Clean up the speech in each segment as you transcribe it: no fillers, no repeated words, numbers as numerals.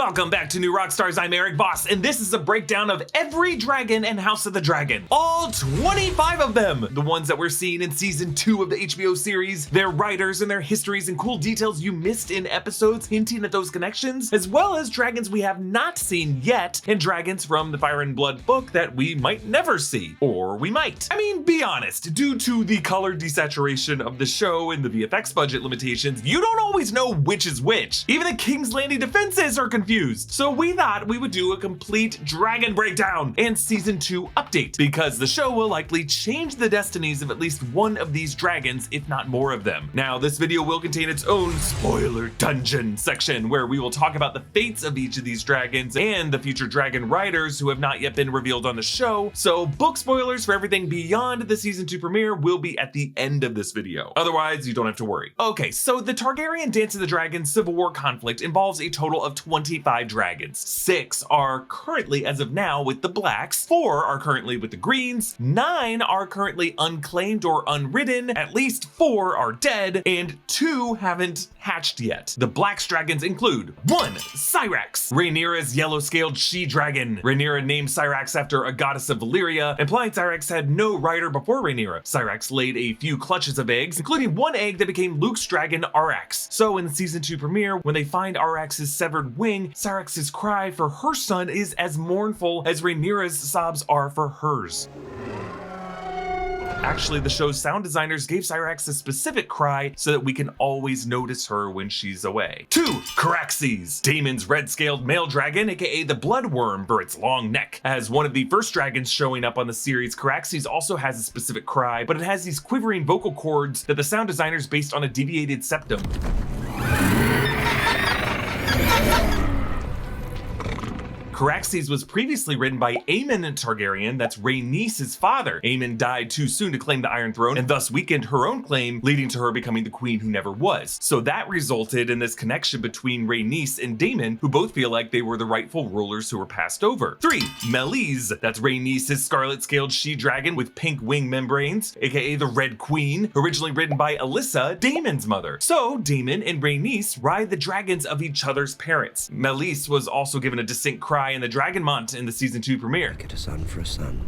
Welcome back to New Rockstars. I'm Erik Voss, and this is a breakdown of every dragon and House of the Dragon. All 25 of them! The ones that we're seeing in Season 2 of the HBO series, their writers and their histories and cool details you missed in episodes hinting at those connections, as well as dragons we have not seen yet, and dragons from the Fire and Blood book that we might never see. Or we might. I mean, be honest, due to the color desaturation of the show and the VFX budget limitations, you don't always know which is which. Even the King's Landing defenses are confused. So we thought we would do a complete dragon breakdown and Season 2 update, because the show will likely change the destinies of at least one of these dragons, if not more of them. Now, this video will contain its own spoiler dungeon section, where we will talk about the fates of each of these dragons and the future dragon riders who have not yet been revealed on the show, so book spoilers for everything beyond the Season 2 premiere will be at the end of this video. Otherwise, you don't have to worry. Okay, so the Targaryen Dance of the Dragons Civil War conflict involves a total of 25 dragons. 6 are currently, as of now, with the Blacks, 4 are currently with the Greens, 9 are currently unclaimed or unridden, at least 4 are dead, and 2 haven't hatched yet. The Blacks dragons include 1. Syrax, Rhaenyra's yellow-scaled she-dragon. Rhaenyra named Syrax after a goddess of Valyria, implying Syrax had no rider before Rhaenyra. Syrax laid a few clutches of eggs, including one egg that became Luke's dragon, Arrax. So in the Season 2 premiere, when they find Arrax's severed wing, Syrax's cry for her son is as mournful as Rhaenyra's sobs are for hers. Actually, the show's sound designers gave Syrax a specific cry so that we can always notice her when she's away. 2. Caraxes, Daemon's red-scaled male dragon, aka the Bloodworm for its long neck. As one of the first dragons showing up on the series, Caraxes also has a specific cry, but it has these quivering vocal cords that the sound designers based on a deviated septum. Caraxes was previously written by Aemon Targaryen, that's Rhaenys' father. Aemon died too soon to claim the Iron Throne and thus weakened her own claim, leading to her becoming the queen who never was. So that resulted in this connection between Rhaenys and Daemon, who both feel like they were the rightful rulers who were passed over. 3. Meleys, that's Rhaenys' scarlet-scaled she-dragon with pink wing membranes, aka the Red Queen, originally written by Alyssa, Daemon's mother. So Daemon and Rhaenys ride the dragons of each other's parents. Meleys was also given a distinct cry in the Dragonmont in the Season 2 premiere. Get a son for a son.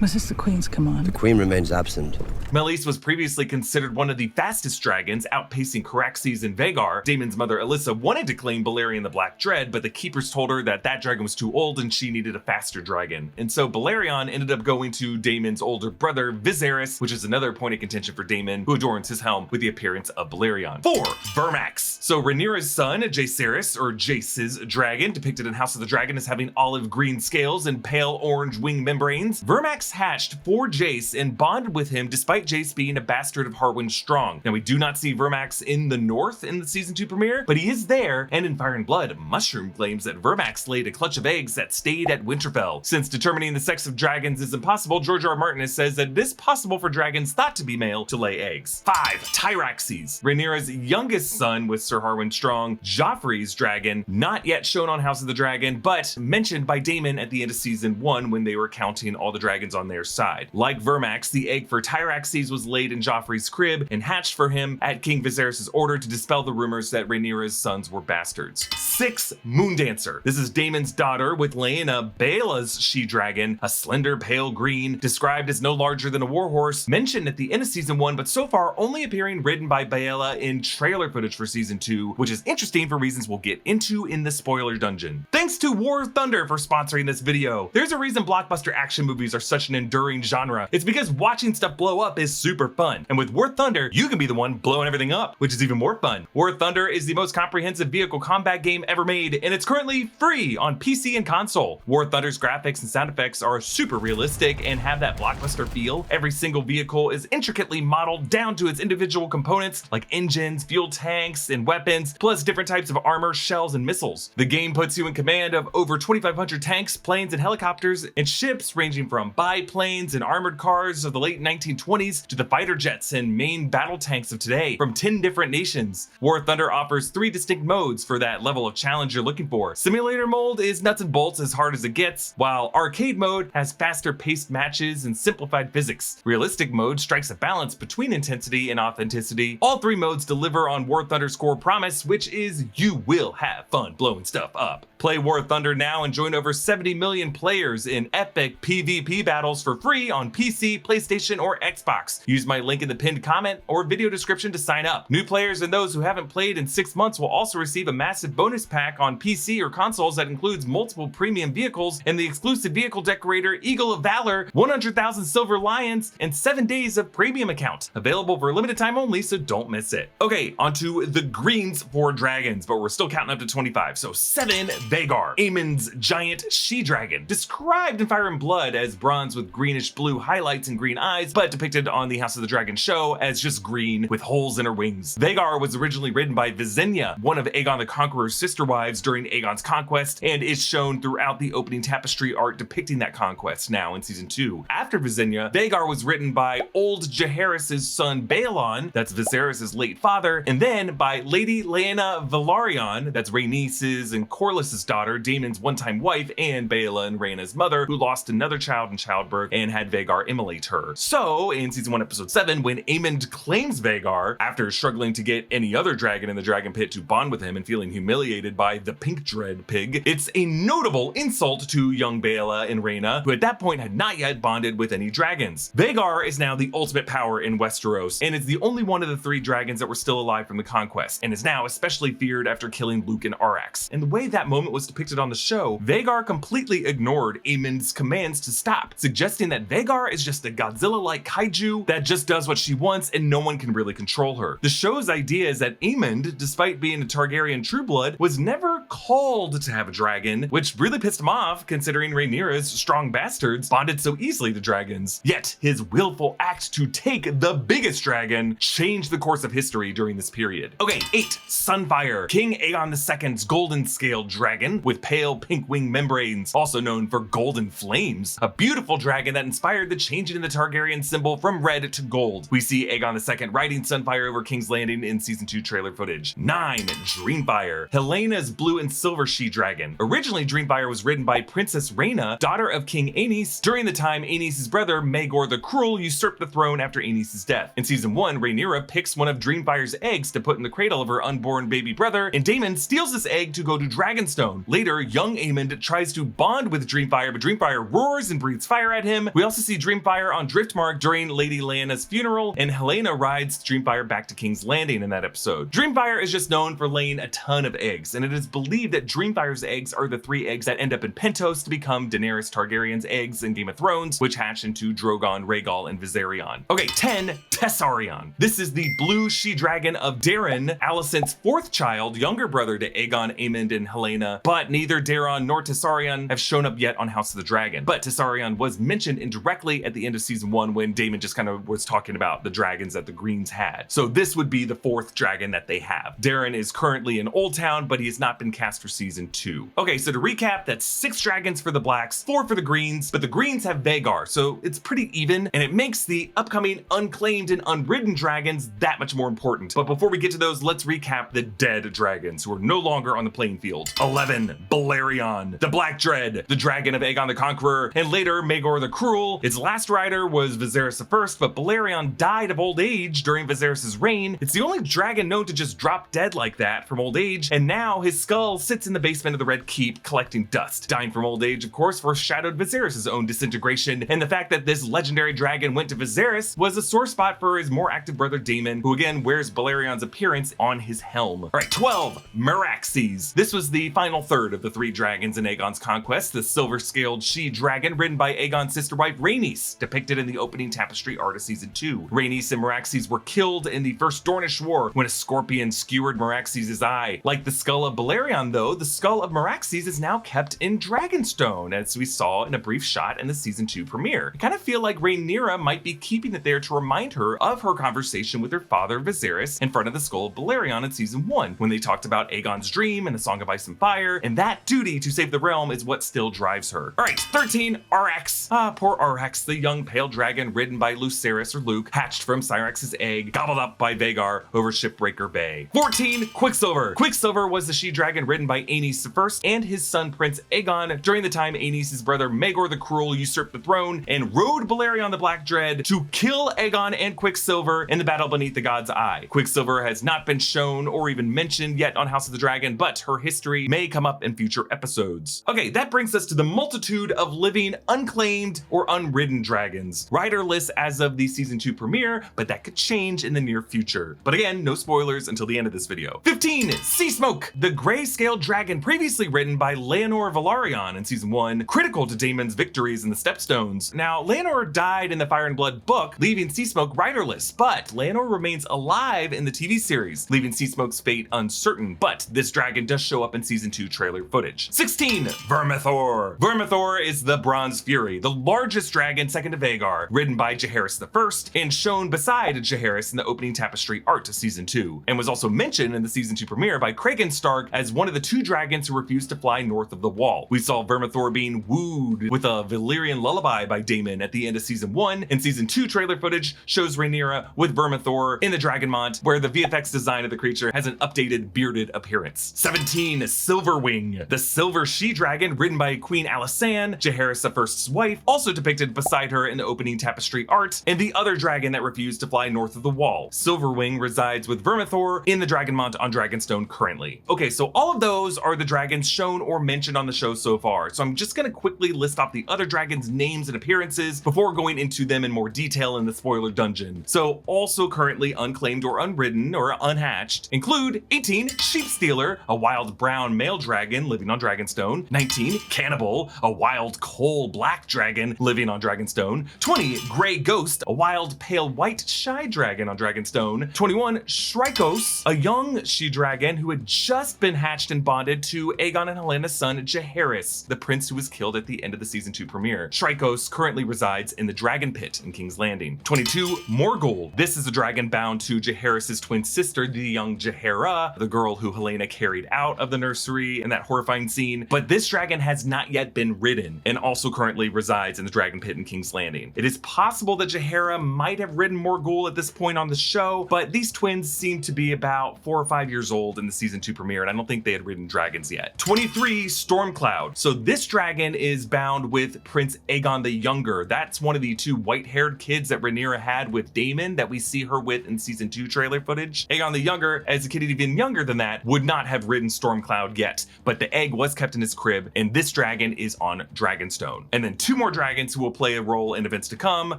Was this the Queen's command? The Queen remains absent. Meleys was previously considered one of the fastest dragons, outpacing Caraxes and Vhagar. Daemon's mother Alyssa wanted to claim Balerion the Black Dread, but the keepers told her that that dragon was too old and she needed a faster dragon. And so Balerion ended up going to Daemon's older brother Viserys, which is another point of contention for Daemon, who adorns his helm with the appearance of Balerion. 4. Vermax. So Rhaenyra's son, Jaehaerys, or Jace's dragon, depicted in House of the Dragon as having olive green scales and pale orange wing membranes. Vermax hatched for Jace and bonded with him despite Jace being a bastard of Harwin Strong. Now, we do not see Vermax in the North in the Season 2 premiere, but he is there, and in Fire and Blood, Mushroom claims that Vermax laid a clutch of eggs that stayed at Winterfell. Since determining the sex of dragons is impossible, George R.R. Martin says that it is possible for dragons thought to be male to lay eggs. 5. Tyraxes, Rhaenyra's youngest son with Sir Harwin Strong, Joffrey's dragon, not yet shown on House of the Dragon, but mentioned by Daemon at the end of Season 1 when they were counting all the dragons on their side. Like Vermax, the egg for Tyraxes was laid in Joffrey's crib and hatched for him at King Viserys' order to dispel the rumors that Rhaenyra's sons were bastards. 6. Moondancer. This is Daemon's daughter with Laena, Baela's she-dragon, a slender pale green, described as no larger than a warhorse, mentioned at the end of Season 1, but so far only appearing ridden by Baela in trailer footage for Season 2, which is interesting for reasons we'll get into in the spoiler dungeon. Thanks to War Thunder for sponsoring this video. There's a reason blockbuster action movies are such an enduring genre. It's because watching stuff blow up is super fun. And with War Thunder, you can be the one blowing everything up, which is even more fun. War Thunder is the most comprehensive vehicle combat game ever made, and it's currently free on PC and console. War Thunder's graphics and sound effects are super realistic and have that blockbuster feel. Every single vehicle is intricately modeled down to its individual components, like engines, fuel tanks, and weapons, plus different types of armor, shells, and missiles. The game puts you in command of over 2,500 tanks, planes, and helicopters, and ships ranging from biplanes and armored cars of the late 1920s to the fighter jets and main battle tanks of today from 10 different nations. War Thunder offers 3 distinct modes for that level of challenge you're looking for. Simulator mode is nuts and bolts as hard as it gets, while arcade mode has faster paced matches and simplified physics. Realistic mode strikes a balance between intensity and authenticity. All three modes deliver on War Thunder's core promise, which is you will have fun blowing stuff up. Play War Thunder now and join over 70 million players in epic PvP battles for free on PC, PlayStation, or Xbox. Use my link in the pinned comment or video description to sign up. New players and those who haven't played in 6 months will also receive a massive bonus pack on PC or consoles that includes multiple premium vehicles and the exclusive vehicle decorator Eagle of Valor, 100,000 silver lions, and 7 days of premium account. Available for a limited time only, so don't miss it. Okay, onto the greens for dragons, but we're still counting up to 25. So 7, Vhagar, Aemon's giant she-dragon, described in Fire and Blood as bronze with greenish blue highlights and green eyes, but depicted on the House of the Dragon show as just green with holes in her wings. Vhagar was originally written by Visenya, one of Aegon the Conqueror's sister wives during Aegon's conquest, and is shown throughout the opening tapestry art depicting that conquest now in season 2. After Visenya, Vhagar was written by old Jaehaerys' son Balon, that's Viserys' late father, and then by Lady Lyanna Velaryon, that's Rhaenys' and Corlys' daughter, Daemon's one-time wife, and Baela and Rhaena's mother, who lost another child in childbirth and had Vhagar immolate her. So, in season 1, episode 7, when Aemond claims Vhagar, after struggling to get any other dragon in the dragon pit to bond with him and feeling humiliated by the pink dread pig, it's a notable insult to young Baela and Rhaena, who at that point had not yet bonded with any dragons. Vhagar is now the ultimate power in Westeros, and is the only one of the 3 dragons that were still alive from the conquest, and is now especially feared after killing Luke and Arrax. And the way that moment was depicted on the show, Vhagar completely ignored Aemond's commands to stop, suggesting that Vhagar is just a Godzilla-like kaiju that just does what she wants and no one can really control her. The show's idea is that Aemond, despite being a Targaryen trueblood, was never called to have a dragon, which really pissed him off considering Rhaenyra's strong bastards bonded so easily to dragons. Yet his willful act to take the biggest dragon changed the course of history during this period. Okay, 8, Sunfyre, King Aegon II's golden scaled dragon with pale pink wing membranes, also known for golden flames. A beautiful dragon that inspired the changing in the Targaryen symbol from red to gold. We see Aegon II riding Sunfyre over King's Landing in season 2 trailer footage. 9, Dreamfyre, Helena's blue and silver she-dragon. Originally, Dreamfyre was ridden by Princess Rhaena, daughter of King Aenys, during the time Aenys' brother Maegor the Cruel usurped the throne after Aenys' death. In season 1, Rhaenyra picks one of Dreamfyre's eggs to put in the cradle of her unborn baby brother, and Daemon steals this egg to go to Dragonstone. Later, young Aemond tries to bond with Dreamfyre, but Dreamfyre roars and breathes fire at him. We also see Dreamfyre on Driftmark during Lady Lyanna's funeral, and Helena rides Dreamfyre back to King's Landing in that episode. Dreamfyre is just known for laying a ton of eggs, and it is believed that Dreamfyre's eggs are the 3 eggs that end up in Pentos to become Daenerys Targaryen's eggs in Game of Thrones, which hatch into Drogon, Rhaegal, and Viserion. Okay, 10, Tessarion. This is the blue she-dragon of Daeron, Alicent's 4th child, younger brother to Aegon, Aemond, and Helena, but neither Daeron nor Tessarion have shown up yet on House of the Dragon. But Tessarion was mentioned indirectly at the end of season 1 when Daemon just kind of was talking about the dragons that the Greens had. So this would be the 4th dragon that they have. Daeron is currently in Old Town, but he has not been cast for season 2. Okay, so to recap, that's 6 dragons for the Blacks, 4 for the Greens, but the Greens have Vhagar, so it's pretty even, and it makes the upcoming unclaimed and unridden dragons that much more important. But before we get to those, let's recap the dead dragons who are no longer on the playing field. 11, Balerion, the Black Dread, the dragon of Aegon the Conqueror, and later Maegor the Cruel. Its last rider was Viserys I, but Balerion died of old age during Viserys' reign. It's the only dragon known to just drop dead like that from old age, and now his skull sits in the basement of the Red Keep collecting dust. Dying from old age, of course, foreshadowed Viserys' own disintegration, and the fact that this legendary dragon went to Viserys was a sore spot for his more active brother Daemon, who again wears Balerion's appearance on his helm. All right, 12, Meraxes. This was the final third of the 3 dragons in Aegon's conquest, the silver-scaled she-dragon ridden by Aegon's sister wife Rhaenys, depicted in the opening tapestry art of season 2. Rhaenys and Meraxes were killed in the First Dornish War when a scorpion skewered Meraxes' eye. Like the skull of Balerion though, the skull of Meraxes is now kept in Dragonstone, as we saw in a brief shot in the season 2 premiere. I kind of feel like Rhaenyra might be keeping it there to remind her her of her conversation with her father Viserys in front of the skull of Balerion in season 1, when they talked about Aegon's dream and the Song of Ice and Fire, and that duty to save the realm is what still drives her. Alright, 13, Arrax. Poor Arrax, the young pale dragon ridden by Lucerys or Luke, hatched from Syrax's egg, gobbled up by Vhagar over Shipbreaker Bay. 14, Quicksilver. Quicksilver was the she-dragon ridden by Aenys I and his son Prince Aegon during the time Aenys' brother Maegor the Cruel usurped the throne and rode Balerion the Black Dread to kill Aegon and Quicksilver in the battle beneath the God's Eye. Quicksilver has not been shown or even mentioned yet on House of the Dragon, but her history may come up in future episodes. Okay, that brings us to the multitude of living, unclaimed, or unridden dragons. Riderless as of the season 2 premiere, but that could change in the near future. But again, no spoilers until the end of this video. 15, Seasmoke, the grayscale dragon previously ridden by Laenor Velaryon in season 1, critical to Daemon's victories in the Stepstones. Now, Laenor died in the Fire and Blood book, leaving Seasmoke riderless, but Laenor remains alive in the TV series, leaving Seasmoke's fate uncertain, but this dragon does show up in season 2 trailer footage. 16, Vermithor. Vermithor is the Bronze Fury, the largest dragon second to Vhagar, ridden by Jaehaerys I, and shown beside Jaehaerys in the opening tapestry art to season 2, and was also mentioned in the season 2 premiere by Kragan Stark as one of the 2 dragons who refused to fly north of the Wall. We saw Vermithor being wooed with a Valyrian lullaby by Daemon at the end of season 1, and season 2 trailer footage shows Rhaenyra with Vermithor in the Dragonmont, where the VFX design of the creature has an updated bearded appearance. 17, Silverwing, the silver she-dragon ridden by Queen Alysanne, Jaehaerys I's wife, also depicted beside her in the opening tapestry art, and the other dragon that refused to fly north of the Wall. Silverwing resides with Vermithor in the Dragonmont on Dragonstone currently. Okay, so all of those are the dragons shown or mentioned on the show so far, so I'm just gonna quickly list off the other dragons' names and appearances before going into them in more detail in the spoiler dungeon. So also currently unclaimed or unridden or unhatched include 18, Sheepstealer, a wild brown male dragon living on Dragonstone. 19, Cannibal, a wild coal black dragon living on Dragonstone. 20, Grey Ghost, a wild pale white shy dragon on Dragonstone. 21, Shrykos, a young she-dragon who had just been hatched and bonded to Aegon and Helena's son Jaehaerys, the prince who was killed at the end of the season 2 premiere. Shrykos currently resides in the Dragon Pit in King's Landing. 22, Morghul. This is a dragon bound to Jaehaerys' twin sister, the young Jaehaera, the girl who Helena carried out of the nursery in that horrifying scene, but this dragon has not yet been ridden and also currently resides in the Dragon Pit in King's Landing. It is possible that Jaehaera might have ridden Morghul at this point on the show, but these twins seem to be about 4 or 5 years old in the season 2 premiere, and I don't think they had ridden dragons yet. 23, Stormcloud. So this dragon is bound with Prince Aegon the Younger. That's one of the 2 white-haired kids that Rhaenyra had with Daemon that we see her with in season 2 trailer footage. Aegon the Younger, as a kid even younger than that, would not have ridden Stormcloud yet, but the egg was kept in his crib, and this dragon is on Dragonstone. And then 2 more dragons who will play a role in events to come.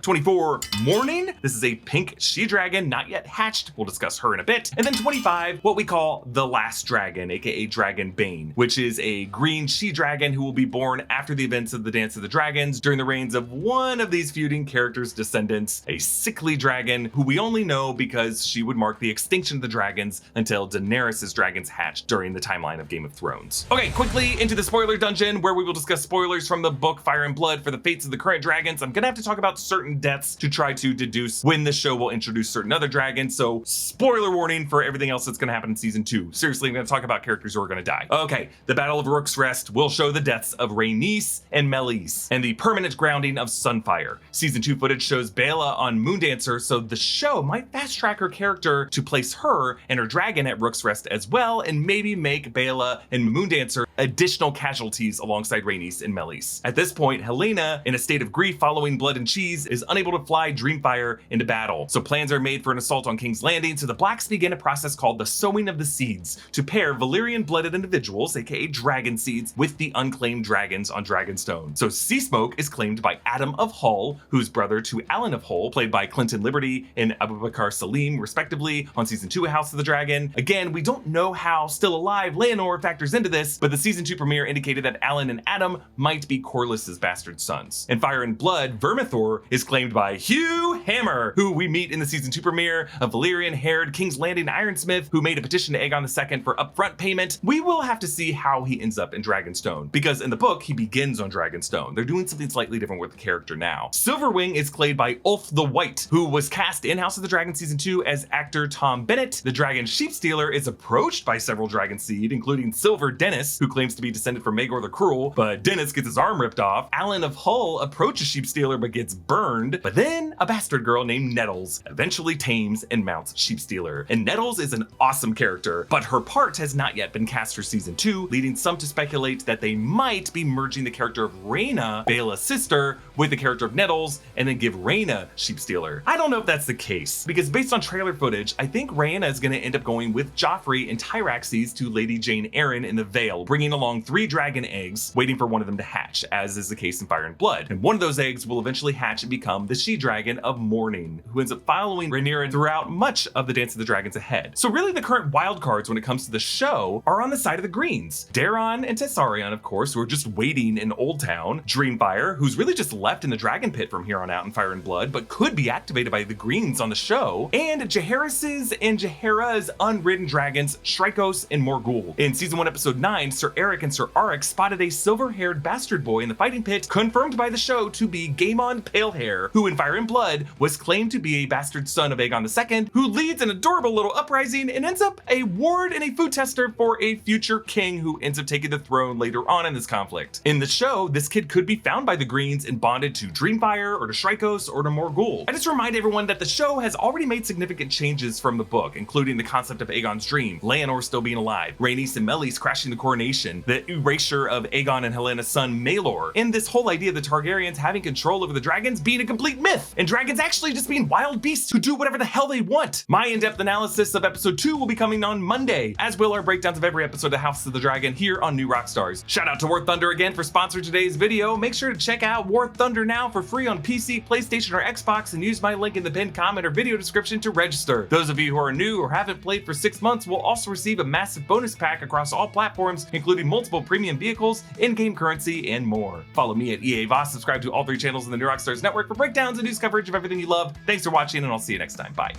24, Morning. This is a pink she-dragon, not yet hatched. We'll discuss her in a bit. And then 25, what we call the Last Dragon, aka Dragon Bane, which is a green she-dragon who will be born after the events of the Dance of the Dragons during the reigns of one of these feuding characters' descendants, a sickly dragon who we only know because she would mark the extinction of the dragons until Daenerys' dragons hatched during the timeline of Game of Thrones. Okay, quickly into the spoiler dungeon where we will discuss spoilers from the book Fire and Blood for the fates of the current dragons. I'm gonna have to talk about certain deaths to try to deduce when the show will introduce certain other dragons, so spoiler warning for everything else that's gonna happen in season 2. Seriously, I'm gonna talk about characters who are gonna die. Okay, the Battle of Rook's Rest will show the deaths of Rhaenys and Meleys, and the permanent grounding of Sunfyre. Season 2 footage shows Baela on Moondancer, so the show might fast track her character to place her and her dragon at Rook's Rest as well, and maybe make Baela and Moondancer additional casualties alongside Rhaenys and Meleys. At this point, Helena, in a state of grief following Blood and Cheese, is unable to fly Dreamfyre into battle, so plans are made for an assault on King's Landing, so the Blacks begin a process called the Sowing of the Seeds to pair Valyrian-blooded individuals, aka dragon seeds, with the unclaimed dragons on Dragonstone. So Seasmoke is claimed by Adam of Hull, who's brother to Alan of Hull, played by Clinton Liberty and Abubakar Salim, respectively, on season 2 of House of the Dragon. Again, we don't know how still alive Laenor factors into this, but the season 2 premiere indicated that Alan and Adam might be Corlys's bastard sons. In Fire and Blood, Vermithor is claimed by Hugh Hammer, who we meet in the season 2 premiere, a Valyrian-haired King's Landing ironsmith who made a petition to Aegon II for upfront payment. We will have to see how he ends up in Dragonstone, because in the book, he begins on Dragonstone. They're doing something slightly different with the character now. Silverwing is played by Ulf the White, who was cast in House of the Dragon season 2 as actor Tom Bennett. The dragon Sheepstealer is approached by several dragon seed, including Silver Dennis, who claims to be descended from Maegor the Cruel, but Dennis gets his arm ripped off. Alan of Hull approaches Sheepstealer but gets burned, but then a bastard girl named Nettles eventually tames and mounts Sheepstealer. And Nettles is an awesome character, but her part has not yet been cast for season 2, leading some to speculate that they might be merging the character of Rhaena, Baela's sister, with the character of Nettles, and then give Rhaena Sheepstealer. I don't know if that's the case, because based on trailer footage, I think Rhaena is going to end up going with Joffrey and Tyraxes to Lady Jane Arryn in the Vale, bringing along 3 dragon eggs, waiting for one of them to hatch, as is the case in Fire and Blood. And one of those eggs will eventually hatch and become the she-dragon of Mourning, who ends up following Rhaenyra throughout much of the Dance of the Dragons ahead. So really the current wild cards when it comes to the show are on the side of the Greens. Daeron and Tessarion, of course, who are just waiting in Old Town. Dreamfyre, who's really just left in the Dragon Pit from here on out in Fire and Blood, but could be activated by the Greens on the show. And Jaehaerys's and Jaehaera's unridden dragons, Shrykos and Morghul. In season 1 episode 9, Sir Erik and Sir Arrax spotted a silver-haired bastard boy in the fighting pit, confirmed by the show to be Gaemon Palehair, who in Fire and Blood was claimed to be a bastard son of Aegon II, who leads an adorable little uprising and ends up a ward and a food tester for a future king who ends up taking the throne later on in this conflict. In the show, this kid could be found by the Greens and bonded to Dreamfyre or to Shrykos or to Morghul. I just remind everyone that the show has already made significant changes from the book, including the concept of Aegon's dream, Laenor still being alive, Rhaenys and Meleys crashing the coronation, the erasure of Aegon and Helena's son Maelor, and this whole idea of the Targaryens having control over the dragons being a complete myth, and dragons actually just being wild beasts who do whatever the hell they want. My in-depth analysis of episode 2 will be coming on Monday, as will our breakdowns of every episode of House of the Dragon here on New Rockstars. Shout out to War Thunder again for sponsoring today's video. Make sure to check out War Thunder now for free on PC, PlayStation, or Xbox, and use my link in the pinned comment or video description to register. Those of you who are new or haven't played for 6 months will also receive a massive bonus pack across all platforms, including multiple premium vehicles, in-game currency, and more. Follow me at EA Voss, subscribe to all 3 channels in the New Rockstars network for breakdowns and news coverage of everything you love. Thanks for watching, and I'll see you next time. Bye.